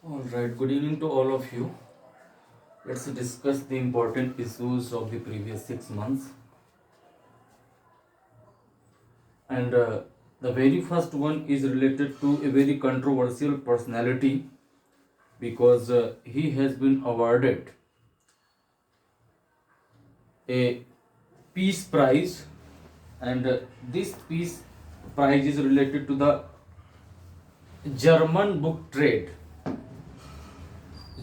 All right, good evening to all of you. Let's discuss the important issues of the previous 6 months. And the very first one is related to a very controversial personality because he has been awarded a peace prize, and this peace prize is related to the German book trade.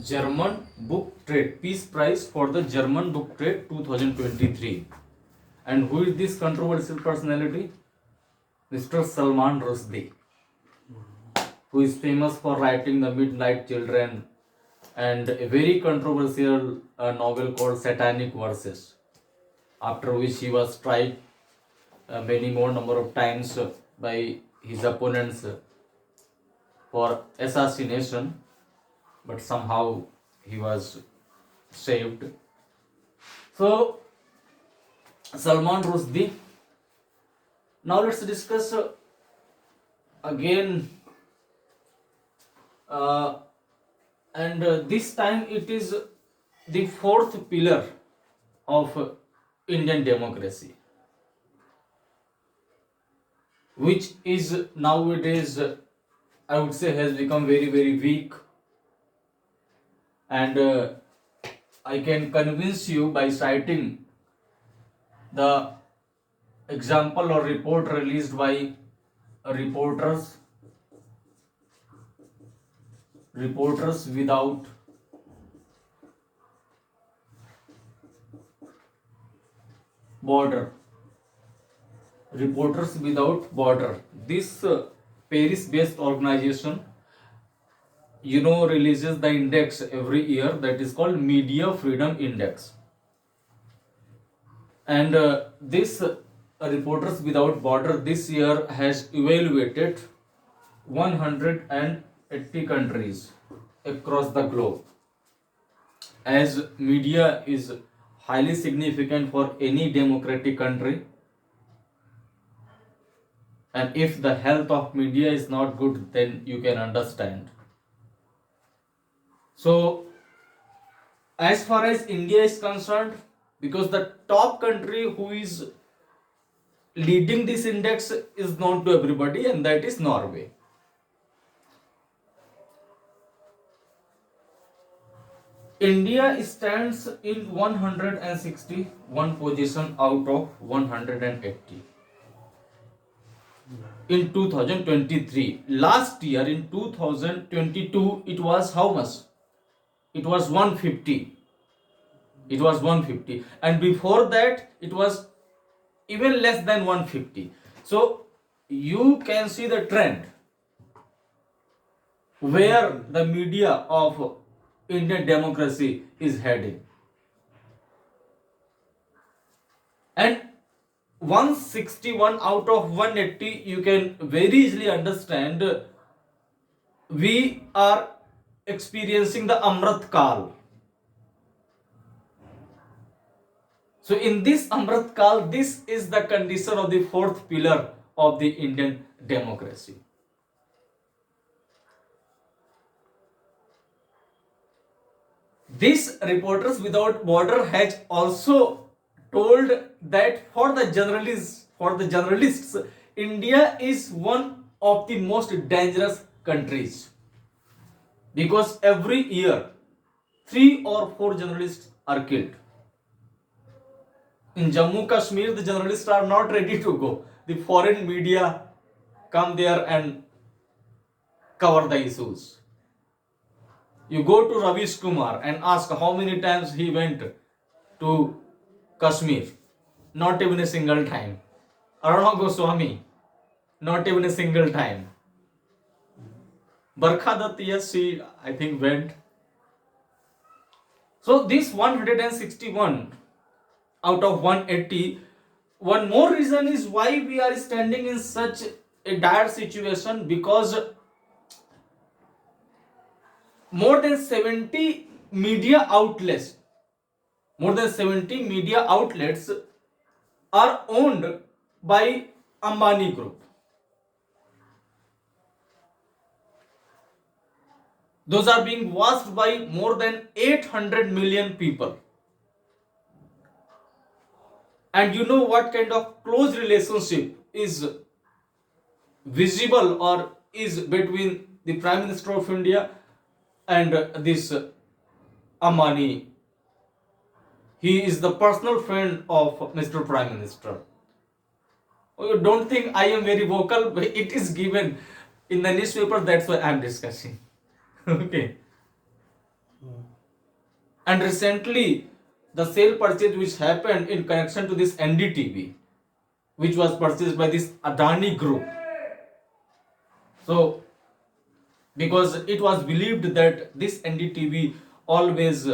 German book trade peace prize for the German book trade 2023. And who is this controversial personality? Mr. Salman Rushdie, who is famous for writing The Midnight Children and a very controversial novel called Satanic Verses, after which he was tried many more number of times by his opponents for assassination, but somehow he was saved. So, Salman Rushdie. Now let's discuss again, and this time it is the fourth pillar of Indian democracy, which is nowadays, I would say, has become very weak. And I can convince you by citing the example or report released by reporters without border. Reporters Without Border. This Paris based organization, releases the index every year that is called Media Freedom Index. And this Reporters Without Border this year has evaluated 180 countries across the globe. As media is highly significant for any democratic country, and if the health of media is not good, then you can understand. So, as far as India is concerned, because the top country who is leading this index is known to everybody, and that is Norway. India stands in 161 position out of 180 in 2023. Last year in 2022 it was how much? It was 150. And before that it was even less than 150. So you can see the trend where the media of Indian democracy is heading. And 161 out of 180, you can very easily understand, we are experiencing the Amrit Kal. So in this Amrit Kal, this is the condition of the fourth pillar of the Indian democracy. This Reporters Without Border has also told that for the journalists, India is one of the most dangerous countries, because every year 3 or 4 journalists are killed. In Jammu Kashmir, the journalists are not ready to go. The foreign media come there and cover the issues. You go to Ravish Kumar and ask how many times he went to Kashmir. Not even a single time. Aruna Goswami, not even a single time. Barkha Dutt, yes, she, I think, went. So this 161 out of 180, one more reason is why we are standing in such a dire situation, because more than 70 media outlets are owned by Ambani Group. Those are being watched by more than 800 million people. And you know what kind of close relationship is visible or is between the Prime Minister of India and this Amani. He is the personal friend of Mr. Prime Minister. Oh, you don't think I am very vocal, but it is given in the newspaper, that's why I am discussing. Okay. And recently, the sale purchase which happened in connection to this NDTV, which was purchased by this Adani group. So, because it was believed that this NDTV always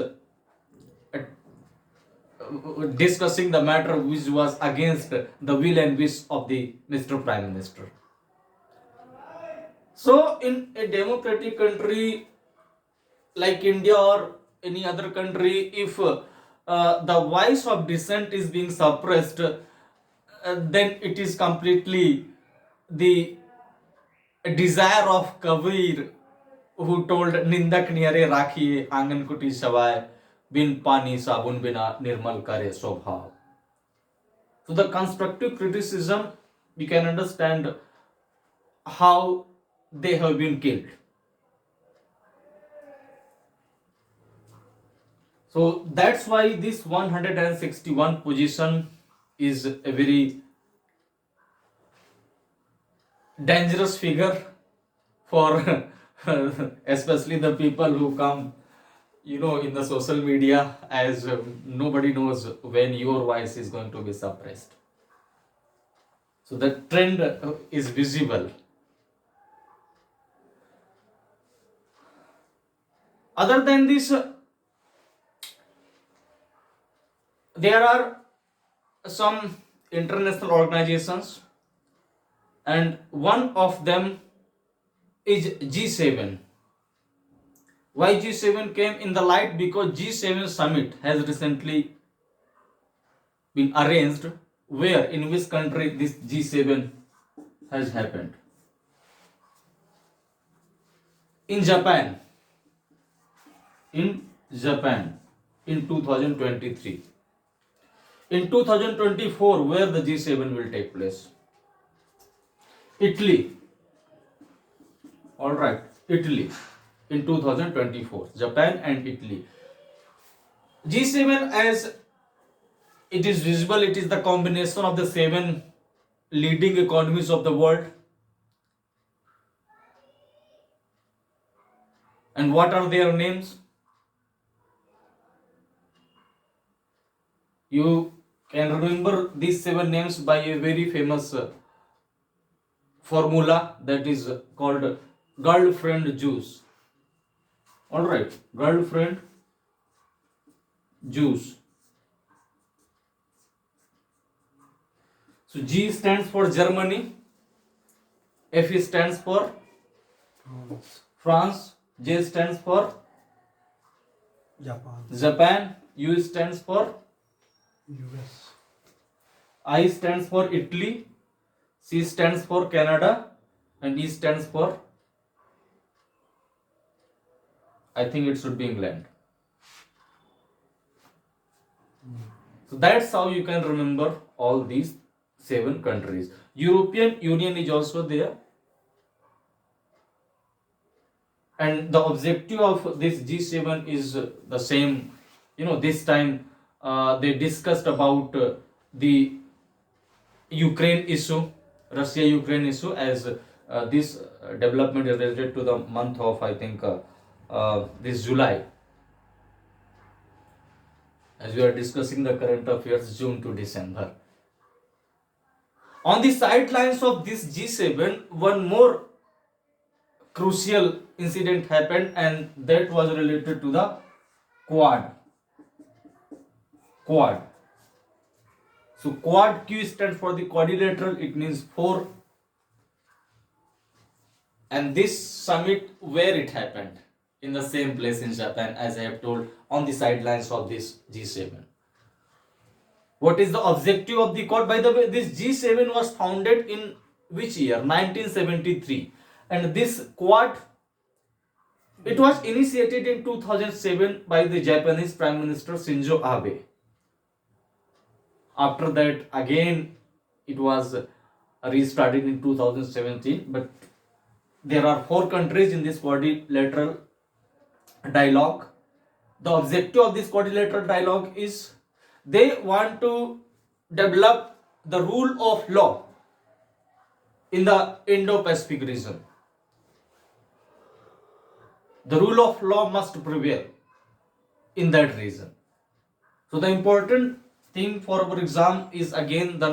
discussing the matter which was against the will and wish of the Mr. Prime Minister. So, in a democratic country like India or any other country, if the voice of dissent is being suppressed, then it is completely the desire of Kabir, who told निंदक नियरे राखिए आंगन कुटी सवाय बिन पानी साबुन बिना निर्मल करे स्वभाव. So the constructive criticism, we can understand how they have been killed. So that's why this 161 position is a very dangerous figure for especially the people who come, in the social media, as nobody knows when your voice is going to be suppressed. So the trend is visible. Other than this, there are some international organizations, and one of them is G7. Why G7 came in the light? Because G7 summit has recently been arranged. Where, in which country this G7 has happened? In Japan. In 2023. In 2024, where the G7 will take place? Italy. Alright, Italy in 2024. Japan and Italy. G7, as it is visible, it is the combination of the 7 leading economies of the world. And what are their names? You can remember these 7 names by a very famous formula that is called girlfriend juice. Alright, girlfriend juice. So G stands for Germany, F stands for France, J stands for Japan, U stands for US, I stands for Italy, C stands for Canada, and E stands for, I think it should be England. So that's how you can remember all these 7 countries. European Union is also there. And the objective of this G7 is the same. This time they discussed about the Ukraine issue, Russia-Ukraine issue, as this development is related to the month of, I think, this July. As we are discussing the current affairs, June to December. On the sidelines of this G7, one more crucial incident happened, and that was related to the Quad. So Quad, Q stands for the quadrilateral, it means 4. And this summit, where it happened? In the same place in Japan, as I have told, on the sidelines of this G7. What is the objective of the Quad? By the way, this G7 was founded in which year? 1973. And this Quad It was initiated in 2007 by the Japanese Prime Minister Shinzo Abe. After that, again, it was restarted in 2017. But there are 4 countries in this quadrilateral dialogue. The objective of this quadrilateral dialogue is they want to develop the rule of law in the Indo-Pacific region. The rule of law must prevail in that region. So the important thing for our exam is again the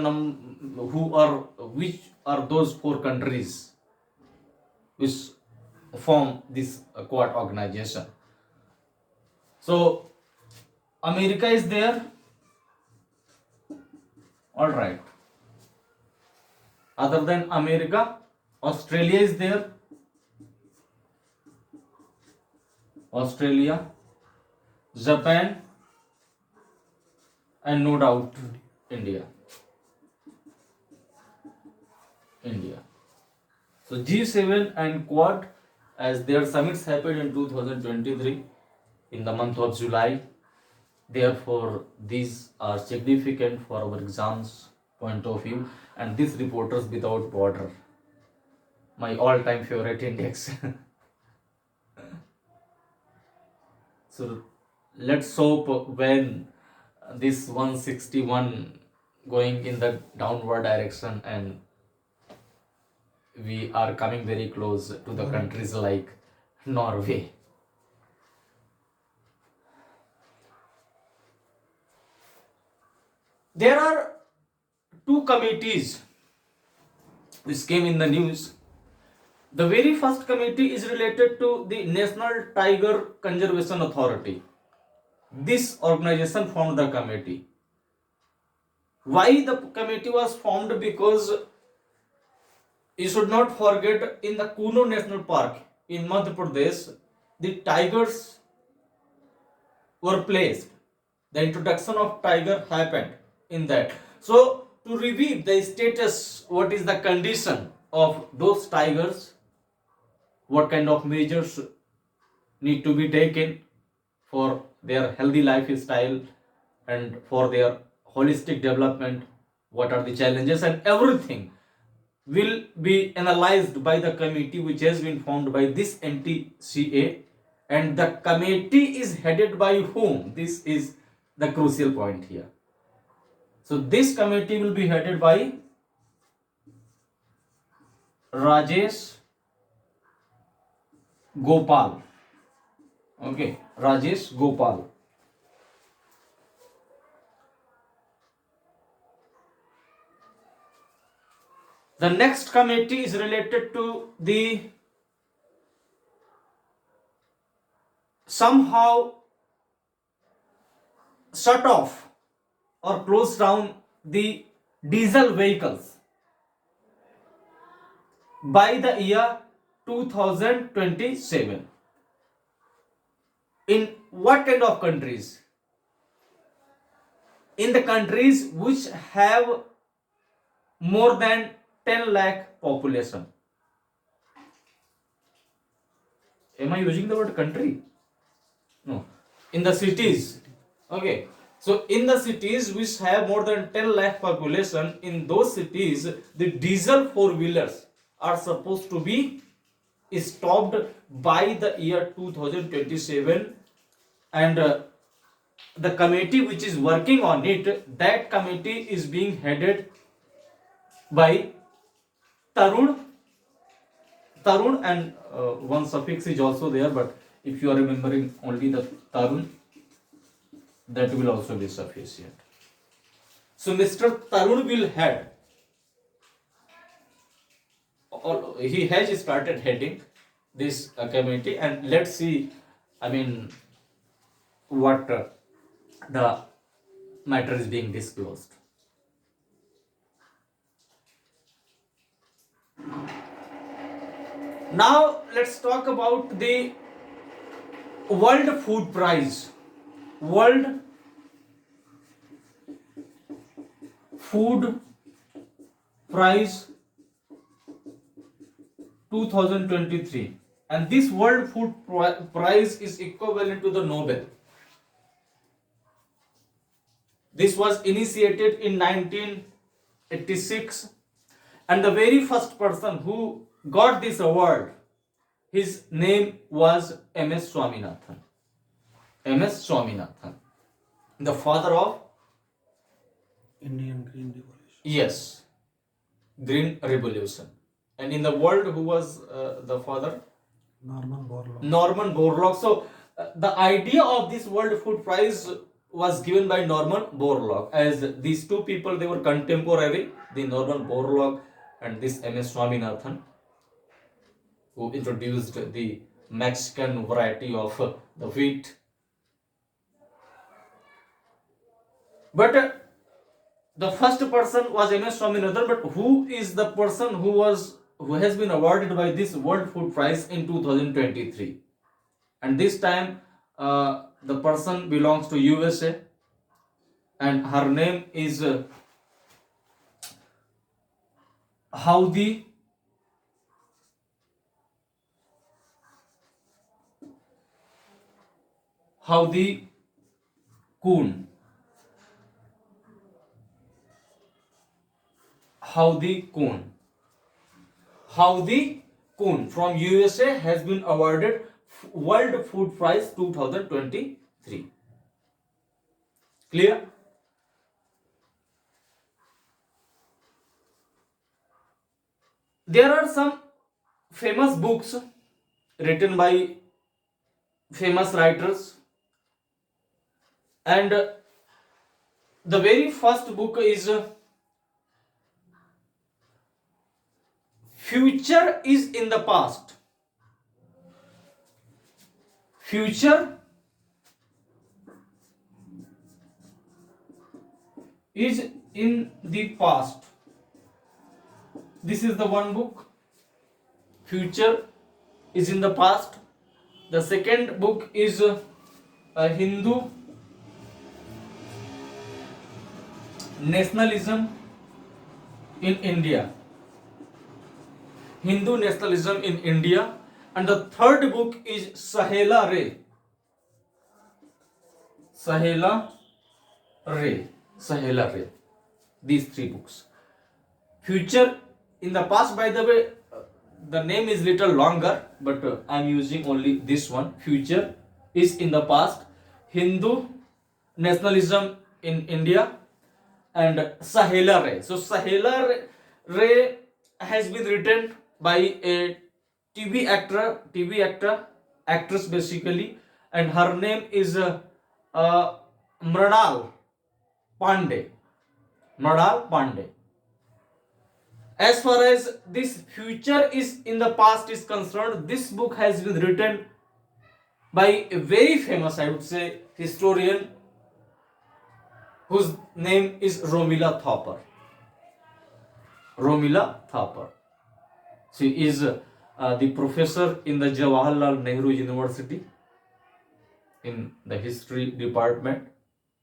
which are those 4 countries which form this Quad organization. So America is there. All right. Other than America, Australia is there. Australia, Japan, and no doubt India. So G7 and Quad, as their summits happened in 2023 in the month of July. Therefore, these are significant for our exams point of view. And this Reporters Without Border, my all-time favorite index. So let's hope when this 161 going in the downward direction and we are coming very close to the countries like Norway. There are 2 committees which came in the news. The very first committee is related to the National Tiger Conservation Authority. This organization formed the committee. Why the committee was formed? Because you should not forget, in the Kuno National Park in Madhya Pradesh, the tigers were placed. The introduction of tiger happened in that. So to review the status, what is the condition of those tigers, what kind of measures need to be taken for their healthy lifestyle and for their holistic development, what are the challenges, and everything will be analyzed by the committee which has been formed by this NTCA. And the committee is headed by whom? This is the crucial point here. So this committee will be headed by Rajesh Gopal. Okay, Rajesh Gopal. The next committee is related to the somehow shut off or close down the diesel vehicles by the year 2027. In what kind of countries? In the countries which have more than 10 lakh population. Am I using the word country? No. In the cities. Okay. So in the cities which have more than 10 lakh population, in those cities, the diesel 4-wheelers are supposed to be stopped by the year 2027. And the committee which is working on it, that committee is being headed by Tarun, and one suffix is also there, but if you are remembering only the Tarun, that will also be sufficient. So Mr. Tarun will head, or he has started heading this committee, and let's see, what the matter is being disclosed. Now let's talk about the World Food Prize. World Food Prize 2023. And this World Food Prize is equivalent to the Nobel. This was initiated in 1986, and the very first person who got this award, his name was M.S. Swaminathan. M.S. Swaminathan, the father of, Indian Green Revolution. yes, Green Revolution. And in the world, who was the father? Norman Borlaug. Norman Borlaug. So the idea of this World Food Prize was given by Norman Borlaug, as these two people, they were contemporary, the Norman Borlaug and this M.S. Swaminathan, who introduced the Mexican variety of the wheat. But the first person was M.S. Swaminathan, but who is the person who has been awarded by this World Food Prize in 2023? And this time the person belongs to USA, and her name is Howdy Kuhn. Howdy Kuhn from USA has been awarded World Food Prize 2023. Clear? There are some famous books written by famous writers, and the very first book is Future is in the Past. Future is in the past. This is the one book. Future is in the past. The second book is a Hindu nationalism in India. Hindu nationalism in India. And the third book is Sahela Ray. These three books. Future in the past, by the way, the name is little longer, but I am using only this one. Future is in the past. Hindu nationalism in India, and Sahela Ray. So Sahela Ray has been written by a actress basically, and her name is Mrinal Pandey. As far as this Future is in the Past is concerned, this book has been written by a very famous, I would say, historian whose name is Romila Thapar. She is the professor in the Jawaharlal Nehru University in the history department,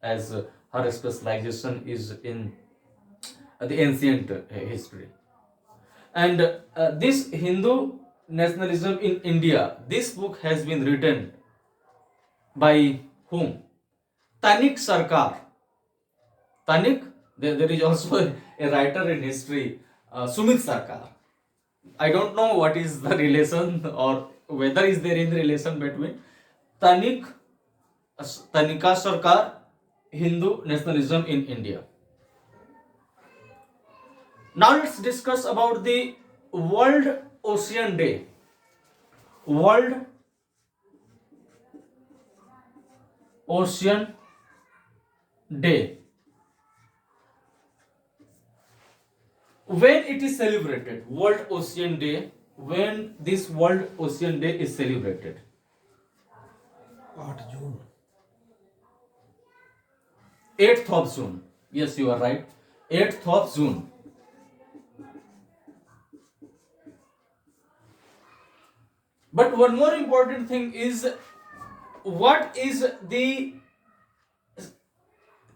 as her specialization is in the ancient history. And this Hindu nationalism in India, this book has been written by whom? Tanik Sarkar. There is also a writer in history, Sumit Sarkar. I don't know what is the relation, or whether is there any relation between Tanika Sarkar, Hindu nationalism in India. Now let's discuss about the World Ocean Day. World Ocean Day. When it is celebrated, World Ocean Day, when this World Ocean Day is celebrated? 8 June. 8th of June. Yes, you are right. 8th of June. But one more important thing is, what is the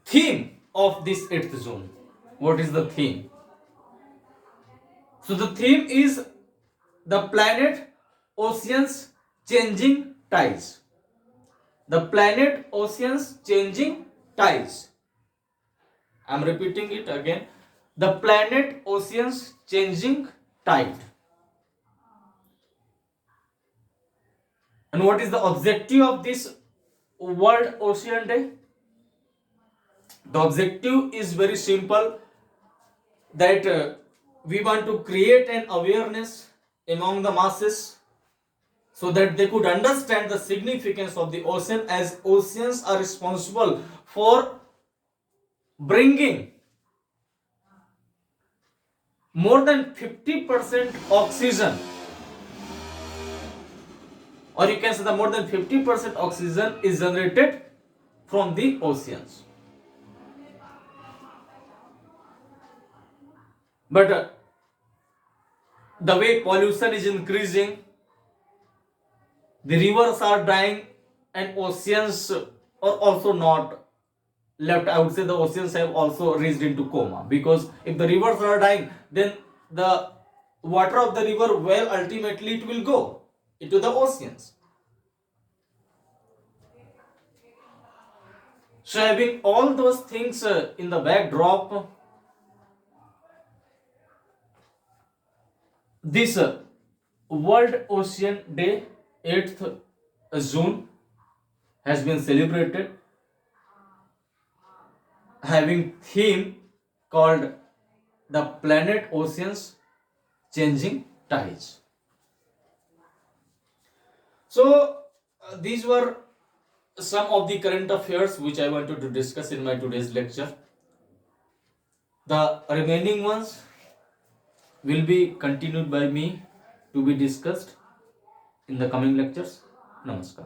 theme of this 8th June? What is the theme? So the theme is the planet oceans changing tides. The planet oceans changing tides. I'm repeating it again. The planet oceans changing tide. And what is the objective of this World Ocean Day? The objective is very simple, that we want to create an awareness among the masses so that they could understand the significance of the ocean, as oceans are responsible for bringing more than 50% oxygen, or you can say that more than 50% oxygen is generated from the oceans. But the way pollution is increasing, the rivers are dying, and oceans are also not left. I would say the oceans have also reached into coma, because if the rivers are dying, then the water of the river, well, ultimately it will go into the oceans. So having all those things in the backdrop, this World Ocean Day, 8th June, has been celebrated, having theme called the planet oceans changing tides. So these were some of the current affairs which I wanted to discuss in my today's lecture. The remaining ones will be continued by me to be discussed in the coming lectures. Namaskar.